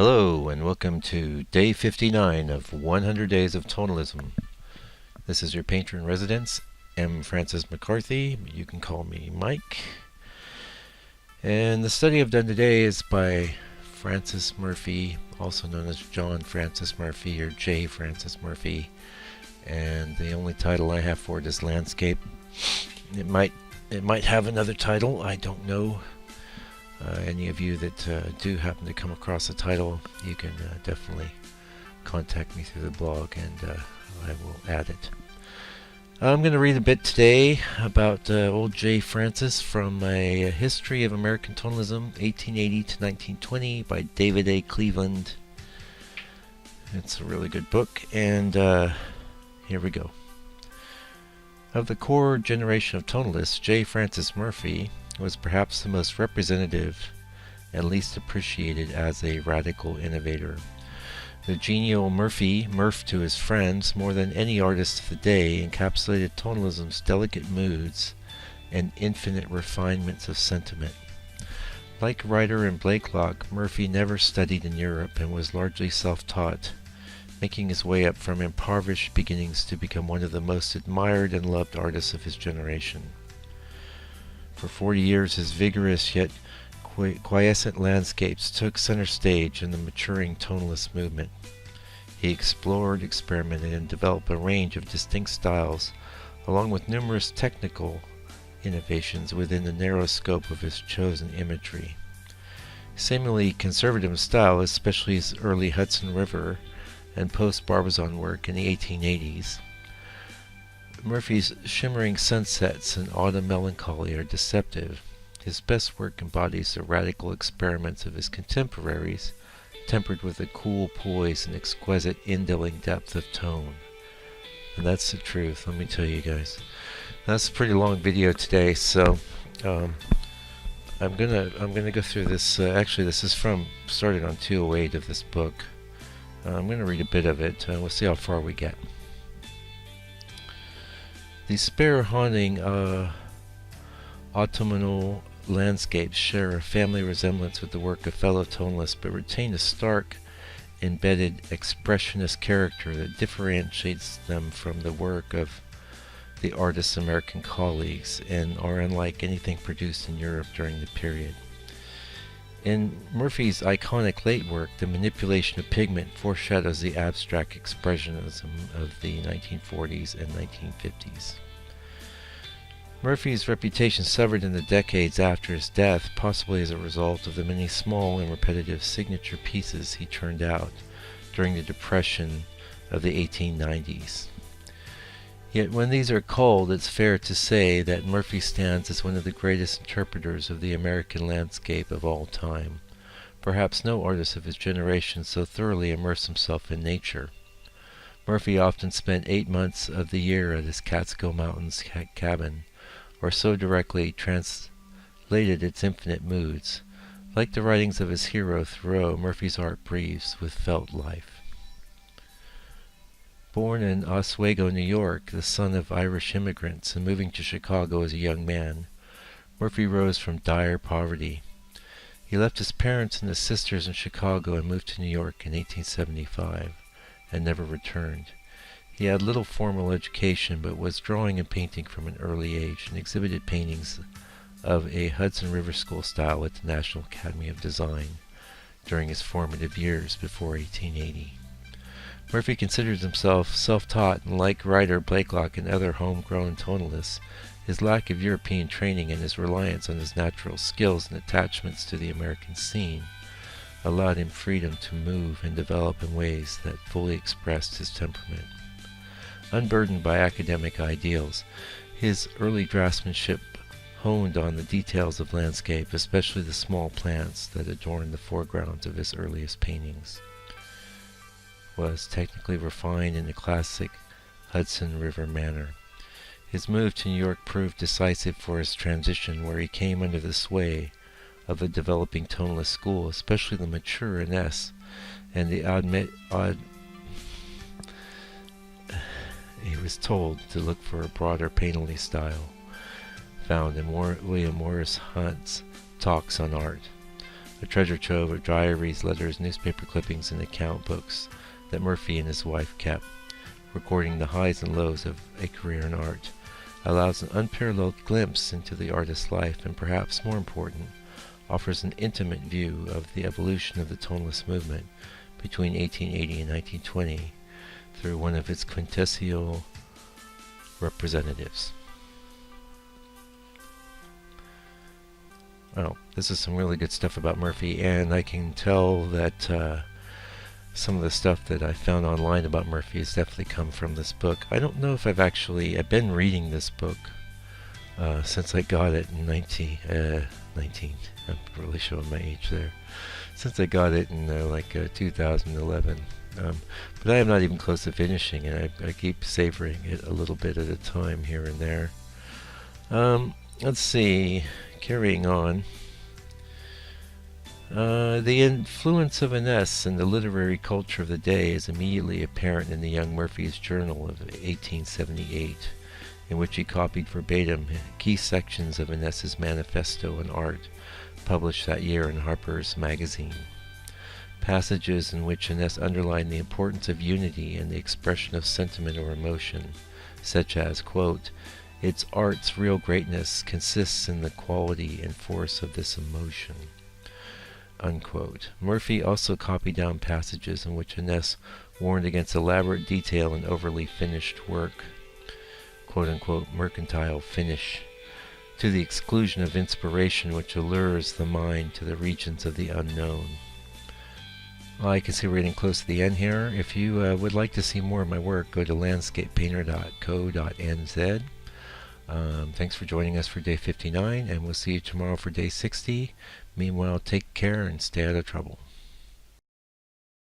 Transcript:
Hello and welcome to day 59 of 100 Days of Tonalism. This is your painter in residence, M. Francis McCarthy. You can call me Mike. And the study I've done today is by Francis Murphy, also known as John Francis Murphy or J. Francis Murphy. And the only title I have for it is Landscape. It might have another title, I don't know. Any of you that do happen to come across the title, you can definitely contact me through the blog and I will add it. I'm going to read a bit today about old J. Francis from a History of American Tonalism, 1880 to 1920 by David A. Cleveland. It's a really good book, and here we go. Of the core generation of tonalists, J. Francis Murphy was perhaps the most representative and least appreciated as a radical innovator. The genial Murphy, Murph to his friends, more than any artist of the day, encapsulated tonalism's delicate moods and infinite refinements of sentiment. Like Ryder and Blakelock, Murphy never studied in Europe and was largely self-taught, making his way up from impoverished beginnings to become one of the most admired and loved artists of his generation. For 40 years, his vigorous yet quiescent landscapes took center stage in the maturing tonalist movement. He explored, experimented, and developed a range of distinct styles, along with numerous technical innovations within the narrow scope of his chosen imagery. Seemingly conservative style, especially his early Hudson River and post-Barbizon work in the 1880s, Murphy's shimmering sunsets and autumn melancholy are deceptive. His best work embodies the radical experiments of his contemporaries, tempered with a cool poise and exquisite indwelling depth of tone. And that's the truth, let me tell you guys. That's a pretty long video today, so I'm gonna go through this. Actually, this is started on 208 of this book. I'm gonna read a bit of it. We'll see how far we get. The spare haunting autumnal landscapes share a family resemblance with the work of fellow tonalists, but retain a stark, embedded, expressionist character that differentiates them from the work of the artist's American colleagues and are unlike anything produced in Europe during the period. In Murphy's iconic late work, the manipulation of pigment foreshadows the abstract expressionism of the 1940s and 1950s. Murphy's reputation suffered in the decades after his death, possibly as a result of the many small and repetitive signature pieces he turned out during the Depression of the 1890s. Yet when these are culled, it's fair to say that Murphy stands as one of the greatest interpreters of the American landscape of all time. Perhaps no artist of his generation so thoroughly immersed himself in nature. Murphy often spent 8 months of the year at his Catskill Mountains cabin, or so directly translated its infinite moods. Like the writings of his hero Thoreau, Murphy's art breathes with felt life. Born in Oswego, New York, the son of Irish immigrants, and moving to Chicago as a young man, Murphy rose from dire poverty. He left his parents and his sisters in Chicago and moved to New York in 1875, and never returned. He had little formal education, but was drawing and painting from an early age, and exhibited paintings of a Hudson River School style at the National Academy of Design during his formative years before 1880. Murphy considers himself self-taught, and like Ryder, Blakelock, and other homegrown tonalists, his lack of European training and his reliance on his natural skills and attachments to the American scene allowed him freedom to move and develop in ways that fully expressed his temperament. Unburdened by academic ideals, his early draftsmanship honed on the details of landscape, especially the small plants that adorned the foregrounds of his earliest paintings. Was technically refined in the classic Hudson River manner. His move to New York proved decisive for his transition, where he came under the sway of a developing tonalist school, especially the mature Ines and the he was told to look for a broader painterly style found in William Morris Hunt's Talks on Art. a treasure trove of diaries, letters, newspaper clippings, and account books that Murphy and his wife kept, recording the highs and lows of a career in art, allows an unparalleled glimpse into the artist's life, and perhaps more important, offers an intimate view of the evolution of the tonalist movement between 1880 and 1920 through one of its quintessential representatives. Well, this is some really good stuff about Murphy, and I can tell that some of the stuff that I found online about Murphy has definitely come from this book. I don't know if I've been reading this book since I got it in 19, I'm really showing my age there, since I got it in 2011. But I am not even close to finishing it. I keep savoring it a little bit at a time here and there. Let's see, carrying on. The influence of Ines in the literary culture of the day is immediately apparent in the young Murphy's journal of 1878, in which he copied verbatim key sections of Ines's manifesto on art, published that year in Harper's Magazine. Passages in which Ines underlined the importance of unity and the expression of sentiment or emotion, such as, quote, "Its art's real greatness consists in the quality and force of this emotion," unquote. Murphy also copied down passages in which Ines warned against elaborate detail and overly finished work, quote-unquote mercantile finish, to the exclusion of inspiration which allures the mind to the regions of the unknown. Well, I can see we're getting close to the end here. If you would like to see more of my work, go to landscapepainter.co.nz. Thanks for joining us for day 59, and we'll see you tomorrow for day 60. Meanwhile, take care and stay out of trouble.